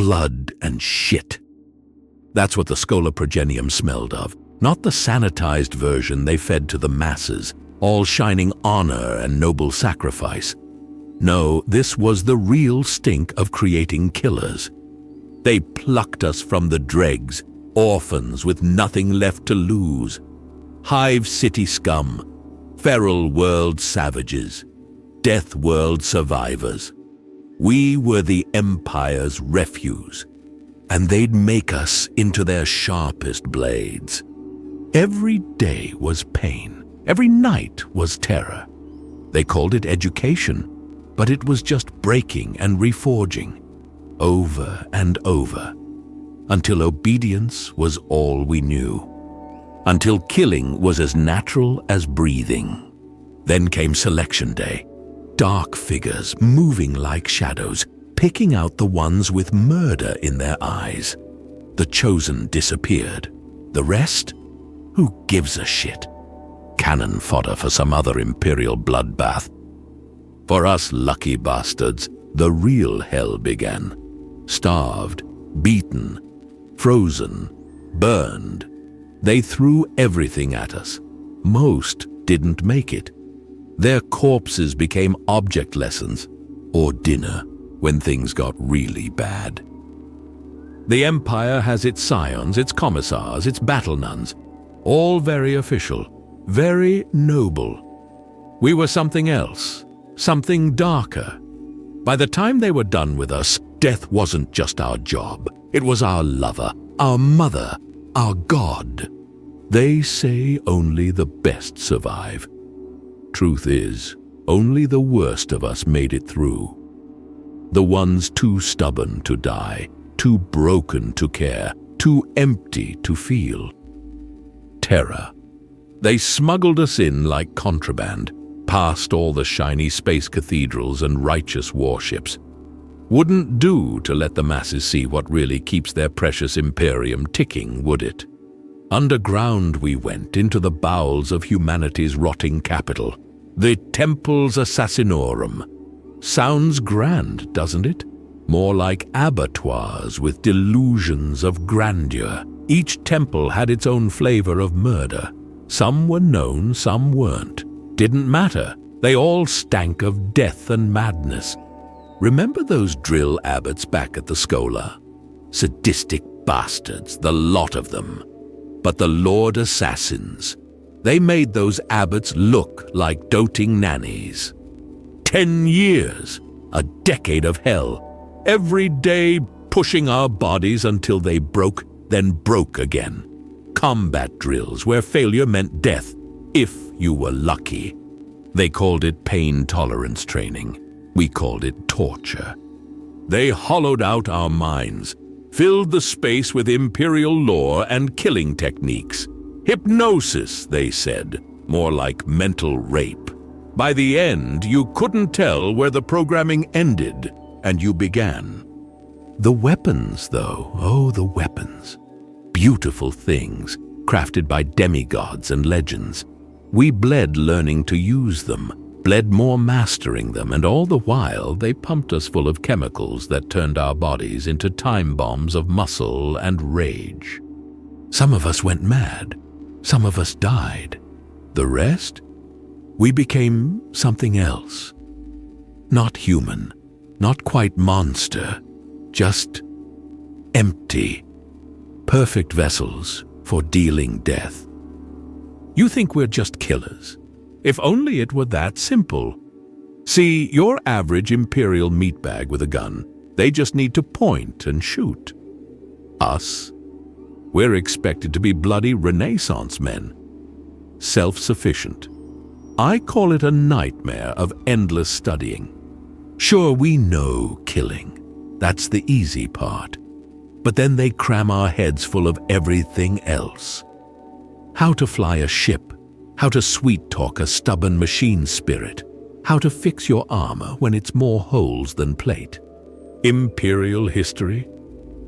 blood and shit. That's what the Schola Progenium smelled of, not the sanitized version they fed to the masses, all shining honor and noble sacrifice. No, this was the real stink of creating killers. They plucked us from the dregs, orphans with nothing left to lose. Hive city scum, feral world savages, death world survivors. We were the Empire's refuse, and they'd make us into their sharpest blades. Every day was pain, every night was terror. They called it education, but it was just breaking and reforging, over and over, until obedience was all we knew, until killing was as natural as breathing. Then came Selection Day, dark figures moving like shadows, picking out the ones with murder in their eyes. The chosen disappeared. The rest? Who gives a shit? Cannon fodder for some other Imperial bloodbath. For us lucky bastards, the real hell began. Starved, beaten, frozen, burned. They threw everything at us. Most didn't make it. Their corpses became object lessons, or dinner, when things got really bad. The Empire has its scions, its commissars, its battle nuns, all very official, very noble. We were something else, something darker. By the time they were done with us, death wasn't just our job. It was our lover, our mother, our God. They say only the best survive. Truth is, only the worst of us made it through. The ones too stubborn to die, too broken to care, too empty to feel. Terror. They smuggled us in like contraband, past all the shiny space cathedrals and righteous warships. Wouldn't do to let the masses see what really keeps their precious Imperium ticking, would it? Underground we went, into the bowels of humanity's rotting capital, the Temples Assassinorum. Sounds grand, doesn't it? More like abattoirs with delusions of grandeur. Each temple had its own flavor of murder. Some were known, some weren't. Didn't matter. They all stank of death and madness. Remember those drill abbots back at the Schola? Sadistic bastards, the lot of them. But the Lord Assassins, they made those abbots look like doting nannies. 10 years, a decade of hell, every day pushing our bodies until they broke, then broke again. Combat drills where failure meant death, if you were lucky. They called it pain tolerance training. We called it torture. They hollowed out our minds, filled the space with Imperial lore and killing techniques. Hypnosis, they said, more like mental rape. By the end, you couldn't tell where the programming ended and you began. The weapons, though, oh, the weapons. Beautiful things, crafted by demigods and legends. We bled learning to use them, bled more mastering them, and all the while they pumped us full of chemicals that turned our bodies into time bombs of muscle and rage. Some of us went mad. Some of us died. The rest? We became something else. Not human, not quite monster, just empty. Perfect vessels for dealing death. You think we're just killers? If only it were that simple. See, your average Imperial meatbag with a gun, they just need to point and shoot. Us? We're expected to be bloody Renaissance men. Self-sufficient. I call it a nightmare of endless studying. Sure, we know killing. That's the easy part. But then they cram our heads full of everything else. How to fly a ship, how to sweet-talk a stubborn machine spirit, how to fix your armor when it's more holes than plate. Imperial history?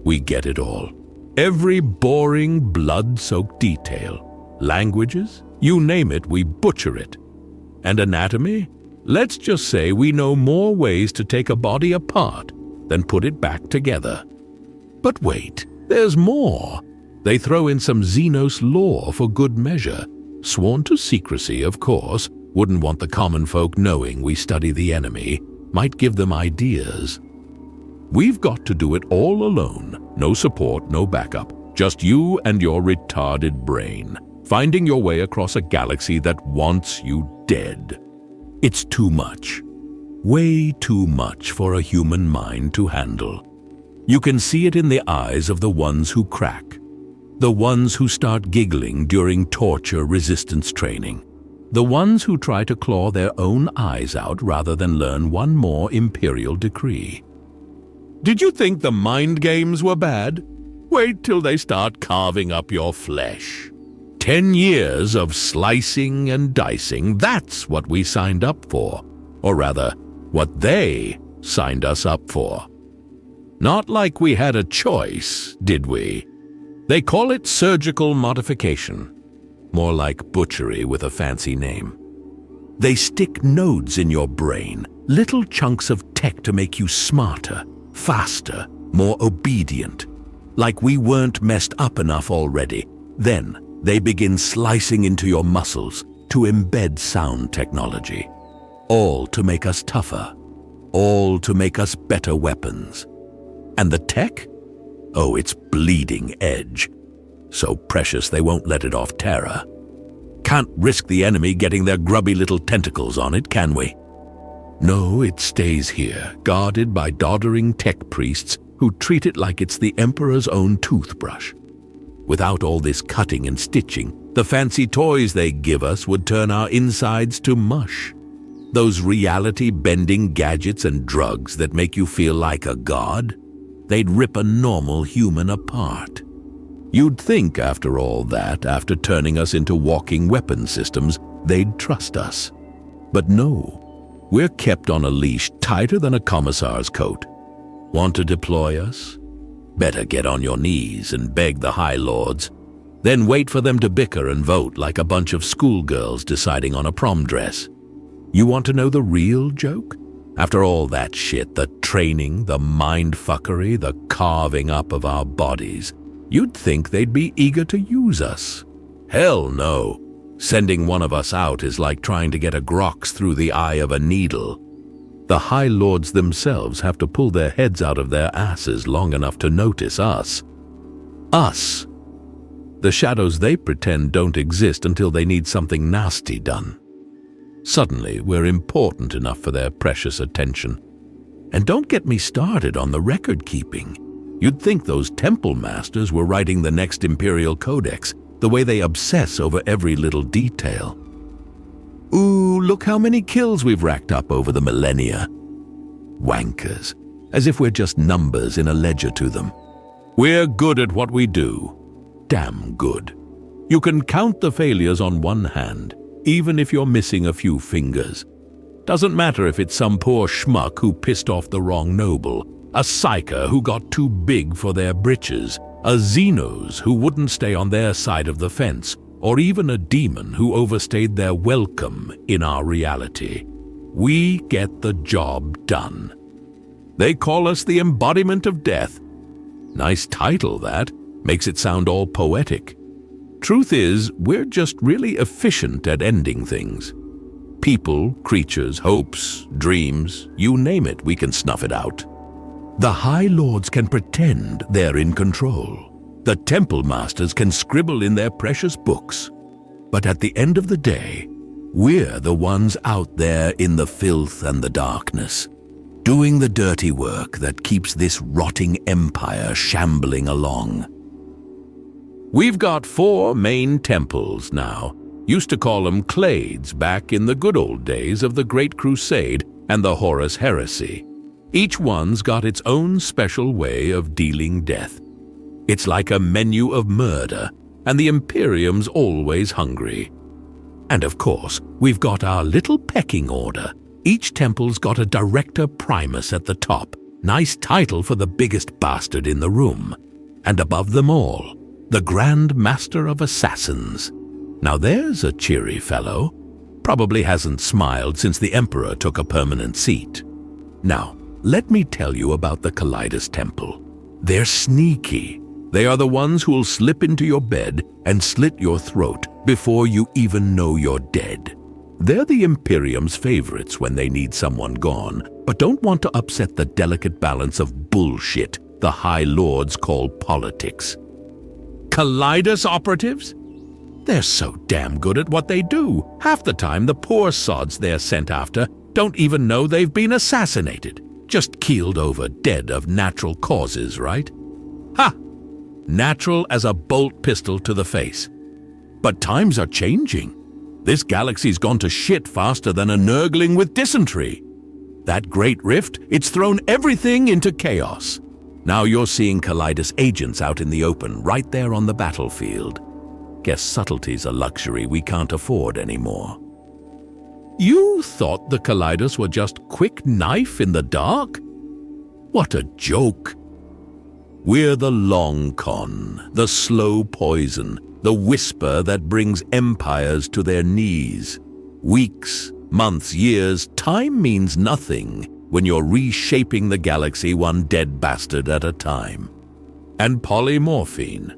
We get it all. Every boring, blood-soaked detail. Languages? You name it, we butcher it. And anatomy? Let's just say we know more ways to take a body apart than put it back together. But wait, there's more. They throw in some Xenos lore for good measure. Sworn to secrecy, of course. Wouldn't want the common folk knowing we study the enemy. Might give them ideas. We've got to do it all alone. No support, no backup. Just you and your retarded brain. Finding your way across a galaxy that wants you dead. It's too much. Way too much for a human mind to handle. You can see it in the eyes of the ones who crack. The ones who start giggling during torture resistance training. The ones who try to claw their own eyes out rather than learn one more Imperial decree. Did you think the mind games were bad? Wait till they start carving up your flesh. 10 years of slicing and dicing, that's what we signed up for. Or rather, what they signed us up for. Not like we had a choice, did we? They call it surgical modification. More like butchery with a fancy name. They stick nodes in your brain, little chunks of tech to make you smarter, faster, more obedient. Like we weren't messed up enough already. Then they begin slicing into your muscles to embed sound technology. All to make us tougher. All to make us better weapons. And the tech? Oh, it's bleeding edge. So precious they won't let it off Terra. Can't risk the enemy getting their grubby little tentacles on it, can we? No, it stays here, guarded by doddering tech priests who treat it like it's the Emperor's own toothbrush. Without all this cutting and stitching, the fancy toys they give us would turn our insides to mush. Those reality-bending gadgets and drugs that make you feel like a god, they'd rip a normal human apart. You'd think after all that, after turning us into walking weapon systems, they'd trust us. But no, we're kept on a leash tighter than a commissar's coat. Want to deploy us? Better get on your knees and beg the High Lords. Then wait for them to bicker and vote like a bunch of schoolgirls deciding on a prom dress. You want to know the real joke? After all that shit, the training, the mindfuckery, the carving up of our bodies, you'd think they'd be eager to use us. Hell no. Sending one of us out is like trying to get a grox through the eye of a needle. The High Lords themselves have to pull their heads out of their asses long enough to notice us. Us. The shadows they pretend don't exist until they need something nasty done. Suddenly, we're important enough for their precious attention. And don't get me started on the record-keeping. You'd think those temple masters were writing the next Imperial Codex, the way they obsess over every little detail. Ooh, look how many kills we've racked up over the millennia. Wankers, as if we're just numbers in a ledger to them. We're good at what we do. Damn good. You can count the failures on one hand, even if you're missing a few fingers. Doesn't matter if it's some poor schmuck who pissed off the wrong noble, a psyker who got too big for their britches, a Xenos who wouldn't stay on their side of the fence, or even a demon who overstayed their welcome in our reality. We get the job done. They call us the embodiment of death. Nice title, that. Makes it sound all poetic. Truth is, we're just really efficient at ending things. People, creatures, hopes, dreams, you name it, we can snuff it out. The High Lords can pretend they're in control. The Temple Masters can scribble in their precious books. But at the end of the day, we're the ones out there in the filth and the darkness, doing the dirty work that keeps this rotting empire shambling along. We've got 4 main temples now. Used to call them clades back in the good old days of the Great Crusade and the Horus Heresy. Each one's got its own special way of dealing death. It's like a menu of murder, and the Imperium's always hungry. And of course, we've got our little pecking order. Each temple's got a Director Primus at the top. Nice title for the biggest bastard in the room. And above them all, the Grand Master of Assassins. Now there's a cheery fellow. Probably hasn't smiled since the Emperor took a permanent seat. Now, let me tell you about the Kalidas Temple. They're sneaky. They are the ones who'll slip into your bed and slit your throat before you even know you're dead. They're the Imperium's favorites when they need someone gone, but don't want to upset the delicate balance of bullshit the High Lords call politics. Kalidas operatives? They're so damn good at what they do. Half the time, the poor sods they're sent after don't even know they've been assassinated. Just keeled over dead of natural causes, right? Ha! Natural as a bolt pistol to the face. But times are changing. This galaxy's gone to shit faster than a nurgling with dysentery. That great rift, it's thrown everything into chaos. Now you're seeing Kalidas agents out in the open, right there on the battlefield. Guess subtlety's a luxury we can't afford anymore. You thought the Kalidas were just quick knife in the dark? What a joke. We're the long con, the slow poison, the whisper that brings empires to their knees. Weeks, months, years, time means nothing when you're reshaping the galaxy one dead bastard at a time. And polymorphine,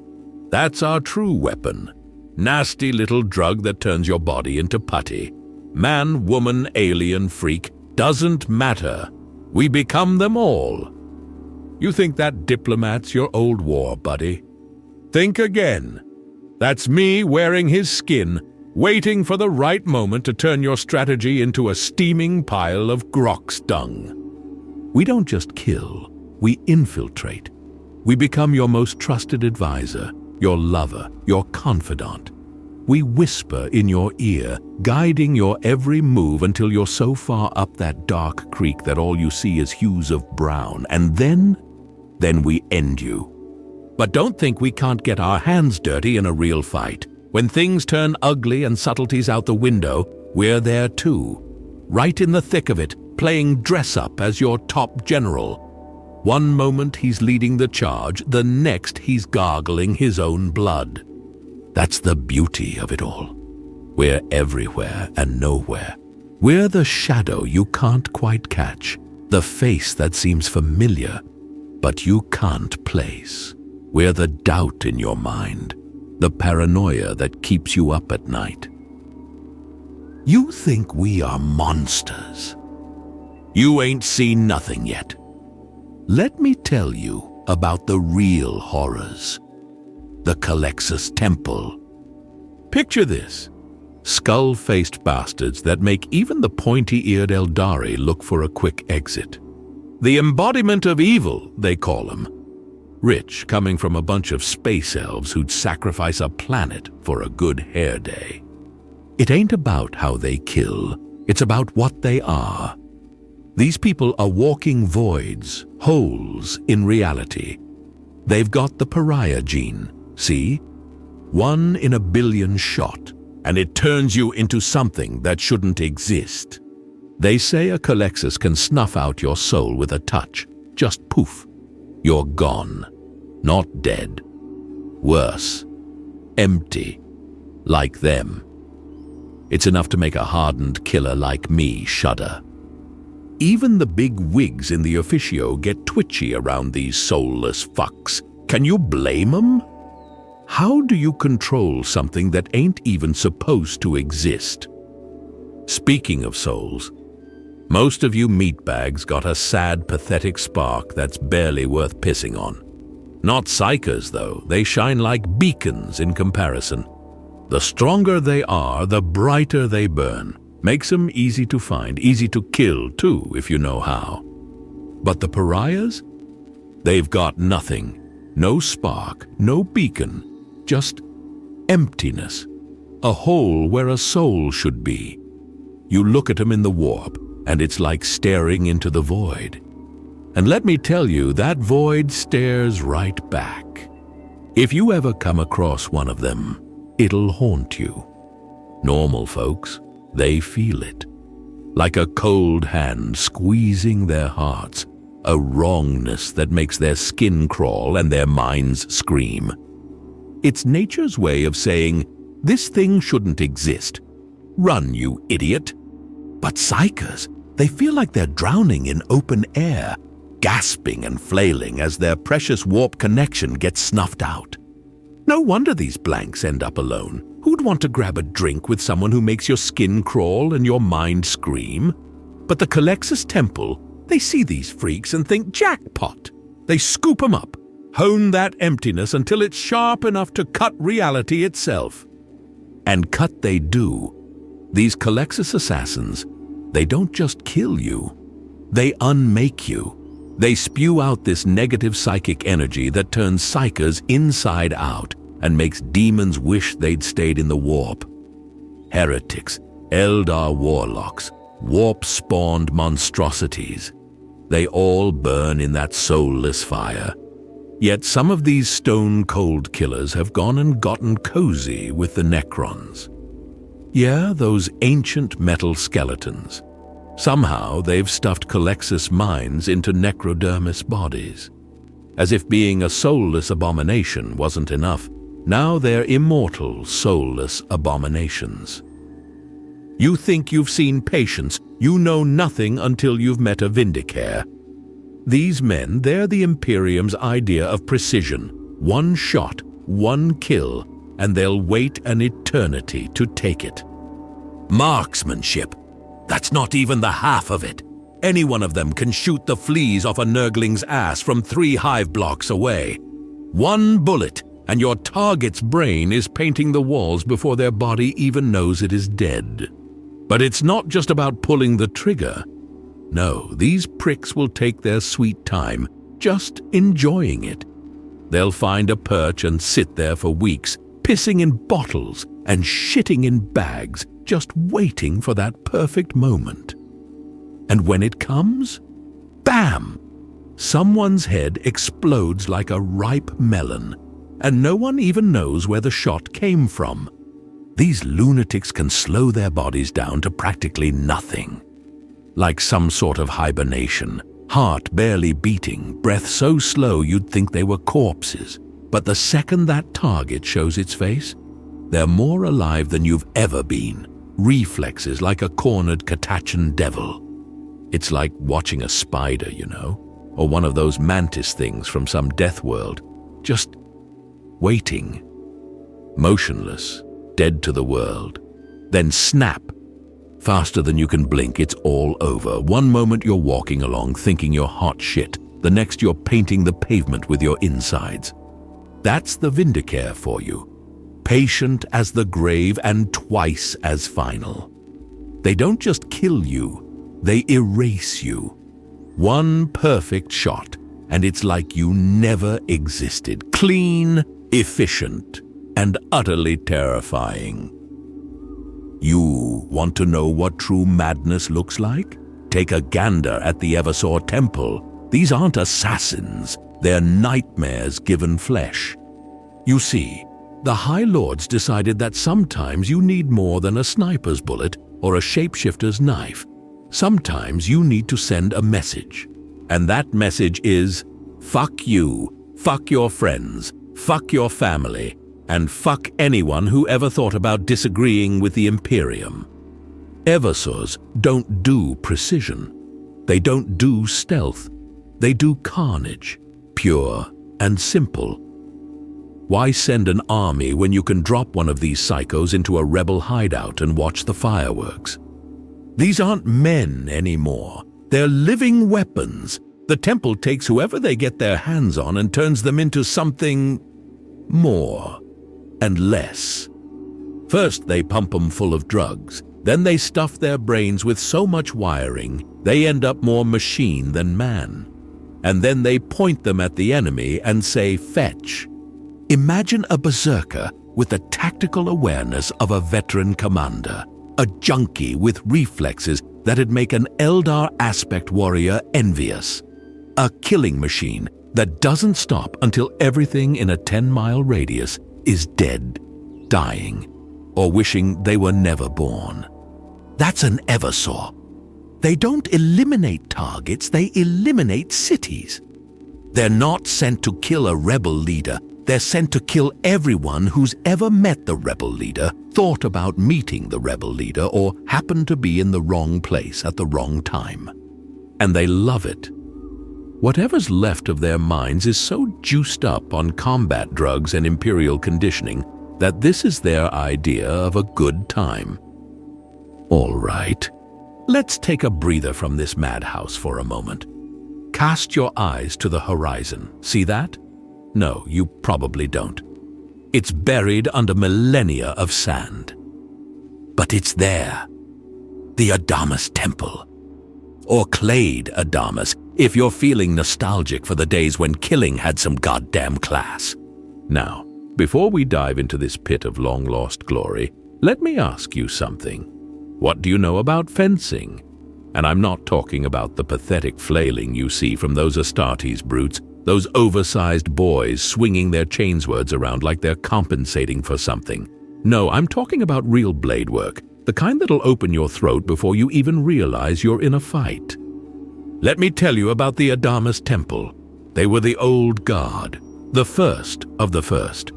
that's our true weapon. Nasty little drug that turns your body into putty. Man, woman, alien, freak, doesn't matter. We become them all. You think that diplomat's your old war buddy? Think again. That's me wearing his skin, waiting for the right moment to turn your strategy into a steaming pile of Grok's dung. We don't just kill, we infiltrate. We become your most trusted advisor, your lover, your confidant. We whisper in your ear, guiding your every move until you're so far up that dark creek that all you see is hues of brown, and then we end you. But don't think we can't get our hands dirty in a real fight. When things turn ugly and subtleties out the window, we're there too. Right in the thick of it, playing dress-up as your top general. One moment he's leading the charge, the next he's gargling his own blood. That's the beauty of it all. We're everywhere and nowhere. We're the shadow you can't quite catch, the face that seems familiar, but you can't place. We're the doubt in your mind, the paranoia that keeps you up at night. You think we are monsters. You ain't seen nothing yet. Let me tell you about the real horrors. The Calexis Temple. Picture this. Skull-faced bastards that make even the pointy-eared Eldari look for a quick exit. The embodiment of evil, they call them. Rich, coming from a bunch of space elves who'd sacrifice a planet for a good hair day. It ain't about how they kill, it's about what they are. These people are walking voids, holes in reality. They've got the pariah gene, see? 1 in a billion shot, and it turns you into something that shouldn't exist. They say a Calexis can snuff out your soul with a touch, just poof. You're gone, not dead. Worse, empty, like them. It's enough to make a hardened killer like me shudder. Even the big wigs in the officio get twitchy around these soulless fucks. Can you blame them? How do you control something that ain't even supposed to exist? Speaking of souls, most of you meatbags got a sad, pathetic spark that's barely worth pissing on. Not psychers, though. They shine like beacons in comparison. The stronger they are, the brighter they burn. Makes them easy to find, easy to kill, too, if you know how. But the pariahs? They've got nothing. No spark, no beacon. Just emptiness. A hole where a soul should be. You look at them in the warp, and it's like staring into the void. And let me tell you, that void stares right back. If you ever come across one of them, it'll haunt you. Normal folks, they feel it. Like a cold hand squeezing their hearts, a wrongness that makes their skin crawl and their minds scream. It's nature's way of saying, this thing shouldn't exist. Run, you idiot. But psychers, they feel like they're drowning in open air. gasping and flailing as their precious warp connection gets snuffed out. No wonder these blanks end up alone. Who'd want to grab a drink with someone who makes your skin crawl and your mind scream? But the Calexis Temple, they see these freaks and think jackpot. They scoop 'em up, hone that emptiness until it's sharp enough to cut reality itself. And cut they do. These Calexis assassins, they don't just kill you, they unmake you. They spew out this negative psychic energy that turns psychers inside out and makes demons wish they'd stayed in the warp. Heretics, Eldar warlocks, warp-spawned monstrosities. They all burn in that soulless fire. Yet some of these stone-cold killers have gone and gotten cozy with the Necrons. Yeah, those ancient metal skeletons. Somehow they've stuffed Calexis minds into necrodermis bodies. As if being a soulless abomination wasn't enough, now they're immortal, soulless abominations. You think you've seen patience, you know nothing until you've met a Vindicare. These men, they're the Imperium's idea of precision. One shot, one kill, and they'll wait an eternity to take it. Marksmanship. That's not even the half of it. Any one of them can shoot the fleas off a Nurgling's ass from 3 hive blocks away. One bullet, and your target's brain is painting the walls before their body even knows it is dead. But it's not just about pulling the trigger. No, these pricks will take their sweet time, just enjoying it. They'll find a perch and sit there for weeks, pissing in bottles and shitting in bags, just waiting for that perfect moment. And when it comes, bam! Someone's head explodes like a ripe melon, and no one even knows where the shot came from. These lunatics can slow their bodies down to practically nothing. Like some sort of hibernation, heart barely beating, breath so slow you'd think they were corpses. But the second that target shows its face, they're more alive than you've ever been. Reflexes like a cornered Catachan devil. It's like watching a spider, you know, or one of those mantis things from some death world, just waiting, motionless, dead to the world. Then snap. Faster than you can blink, it's all over. One moment you're walking along thinking you're hot shit, the next you're painting the pavement with your insides. That's the Vindicare for you. Patient as the grave and twice as final. They don't just kill you, they erase you. One perfect shot, and it's like you never existed. Clean, efficient, and utterly terrifying. You want to know what true madness looks like? Take a gander at the Eversor Temple. These aren't assassins, they're nightmares given flesh. You see, the High Lords decided that sometimes you need more than a sniper's bullet or a shapeshifter's knife. Sometimes you need to send a message. And that message is, fuck you, fuck your friends, fuck your family, and fuck anyone who ever thought about disagreeing with the Imperium. Eversors don't do precision. They don't do stealth. They do carnage, pure and simple. Why send an army when you can drop one of these psychos into a rebel hideout and watch the fireworks? These aren't men anymore. They're living weapons. The temple takes whoever they get their hands on and turns them into something more and less. First, they pump them full of drugs. Then they stuff their brains with so much wiring, they end up more machine than man. And then they point them at the enemy and say, fetch. Imagine a berserker with the tactical awareness of a veteran commander, a junkie with reflexes that'd make an Eldar aspect warrior envious, a killing machine that doesn't stop until everything in a 10-mile radius is dead, dying, or wishing they were never born. That's an Eversor. They don't eliminate targets, they eliminate cities. They're not sent to kill a rebel leader. They're sent to kill everyone who's ever met the rebel leader, thought about meeting the rebel leader, or happened to be in the wrong place at the wrong time. And they love it. Whatever's left of their minds is so juiced up on combat drugs and Imperial conditioning that this is their idea of a good time. All right, let's take a breather from this madhouse for a moment. Cast your eyes to the horizon. See that? No, you probably don't. It's buried under millennia of sand. But it's there. The Adamus Temple. Or Clade Adamus, if you're feeling nostalgic for the days when killing had some goddamn class. Now, before we dive into this pit of long-lost glory, let me ask you something. What do you know about fencing? And I'm not talking about the pathetic flailing you see from those Astartes brutes, those oversized boys swinging their chainswords around like they're compensating for something. No, I'm talking about real blade work, the kind that'll open your throat before you even realize you're in a fight. Let me tell you about the Adamus Temple. They were the old guard, the first of the first.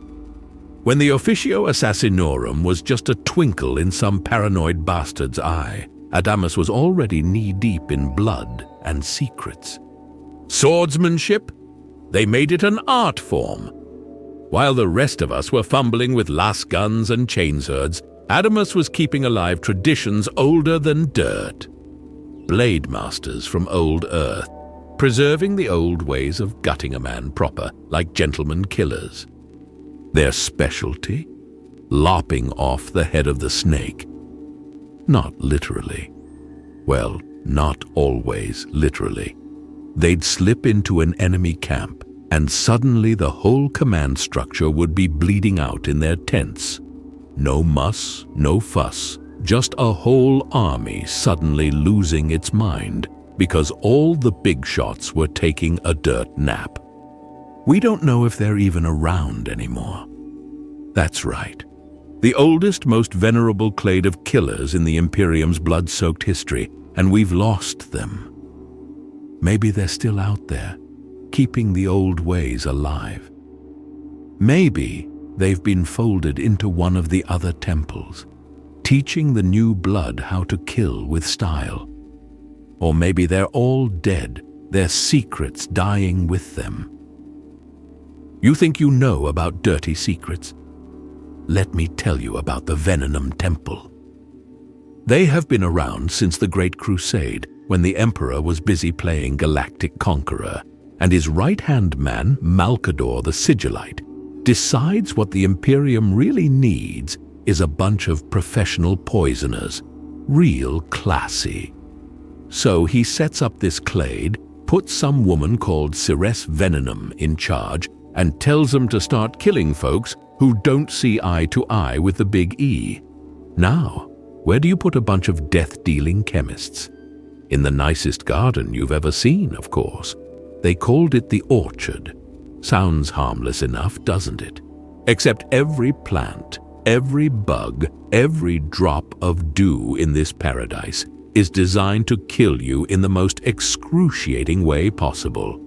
When the Officio Assassinorum was just a twinkle in some paranoid bastard's eye, Adamus was already knee-deep in blood and secrets. Swordsmanship? They made it an art form. While the rest of us were fumbling with las guns and chainswords, Adamus was keeping alive traditions older than dirt. Blade masters from old Earth, preserving the old ways of gutting a man proper, like gentlemen killers. Their specialty? Lopping off the head of the snake. Not literally. Well, not always literally. They'd slip into an enemy camp, and suddenly the whole command structure would be bleeding out in their tents. No muss, no fuss, just a whole army suddenly losing its mind because all the big shots were taking a dirt nap. We don't know if they're even around anymore. That's right. The oldest, most venerable clade of killers in the Imperium's blood-soaked history, and we've lost them. Maybe they're still out there, keeping the old ways alive. Maybe they've been folded into one of the other temples, teaching the new blood how to kill with style. Or maybe they're all dead, their secrets dying with them. You think you know about dirty secrets? Let me tell you about the Venenum Temple. They have been around since the Great Crusade, when the Emperor was busy playing Galactic Conqueror, and his right-hand man, Malcador the Sigillite, decides what the Imperium really needs is a bunch of professional poisoners, real classy. So he sets up this clade, puts some woman called Ceres Venenum in charge, and tells them to start killing folks who don't see eye to eye with the big E. Now, where do you put a bunch of death-dealing chemists? In the nicest garden you've ever seen, of course. They called it the orchard. Sounds harmless enough, doesn't it? Except every plant, every bug, every drop of dew in this paradise is designed to kill you in the most excruciating way possible.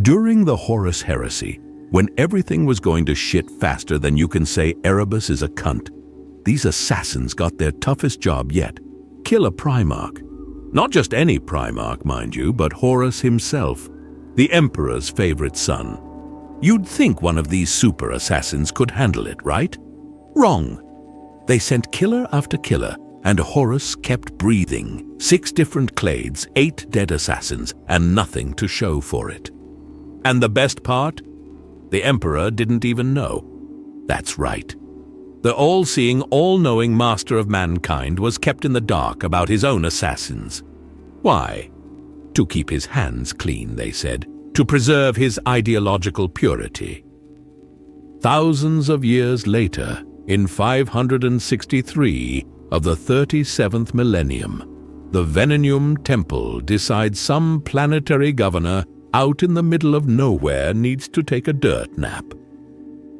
During the Horus Heresy, when everything was going to shit faster than you can say Erebus is a cunt, these assassins got their toughest job yet. Kill a Primarch. Not just any Primarch, mind you, but Horus himself, the Emperor's favorite son. You'd think one of these super assassins could handle it, right? Wrong. They sent killer after killer, and Horus kept breathing. 6 different clades, 8 dead assassins, and nothing to show for it. And the best part? The Emperor didn't even know. That's right. The all-seeing, all-knowing master of mankind was kept in the dark about his own assassins. Why? To keep his hands clean, they said, to preserve his ideological purity. Thousands of years later, in 563 of the 37th millennium, the Venenum Temple decides some planetary governor out in the middle of nowhere needs to take a dirt nap.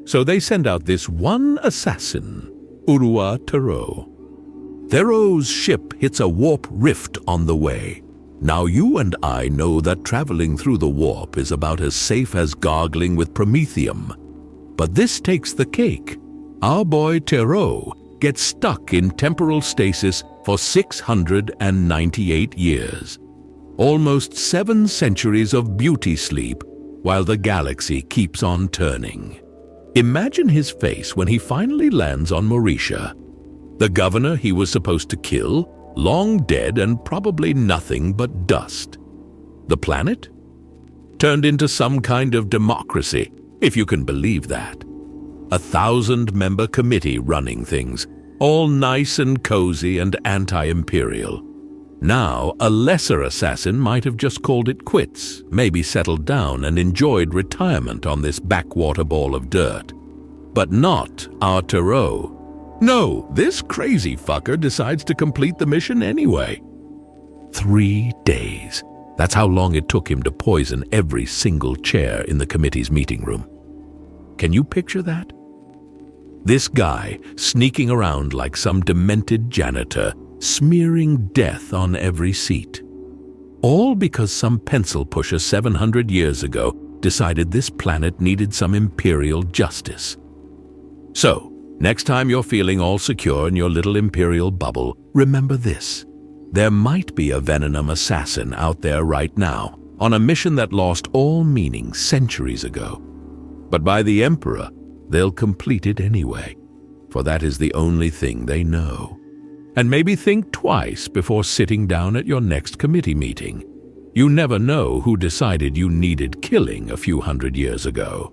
So they send out this one assassin, Urua Tero. Thero's ship hits a warp rift on the way. Now you and I know that traveling through the warp is about as safe as gargling with promethium. But this takes the cake. Our boy Tero gets stuck in temporal stasis for 698 years. Almost 7 centuries of beauty sleep while the galaxy keeps on turning. Imagine his face when he finally lands on Mauritia. The governor he was supposed to kill, long dead and probably nothing but dust. The planet? Turned into some kind of democracy, if you can believe that. A 1,000-member committee running things, all nice and cozy and anti-imperial. Now, a lesser assassin might have just called it quits, maybe settled down and enjoyed retirement on this backwater ball of dirt. But not our Tarot. No, this crazy fucker decides to complete the mission anyway. 3 days. That's how long it took him to poison every single chair in the committee's meeting room. Can you picture that? This guy sneaking around like some demented janitor, smearing death on every seat. All because some pencil pusher 700 years ago decided this planet needed some imperial justice. So, next time you're feeling all secure in your little imperial bubble, remember this. There might be a venom assassin out there right now, on a mission that lost all meaning centuries ago. But by the Emperor, they'll complete it anyway, for that is the only thing they know. And maybe think twice before sitting down at your next committee meeting. You never know who decided you needed killing a few hundred years ago.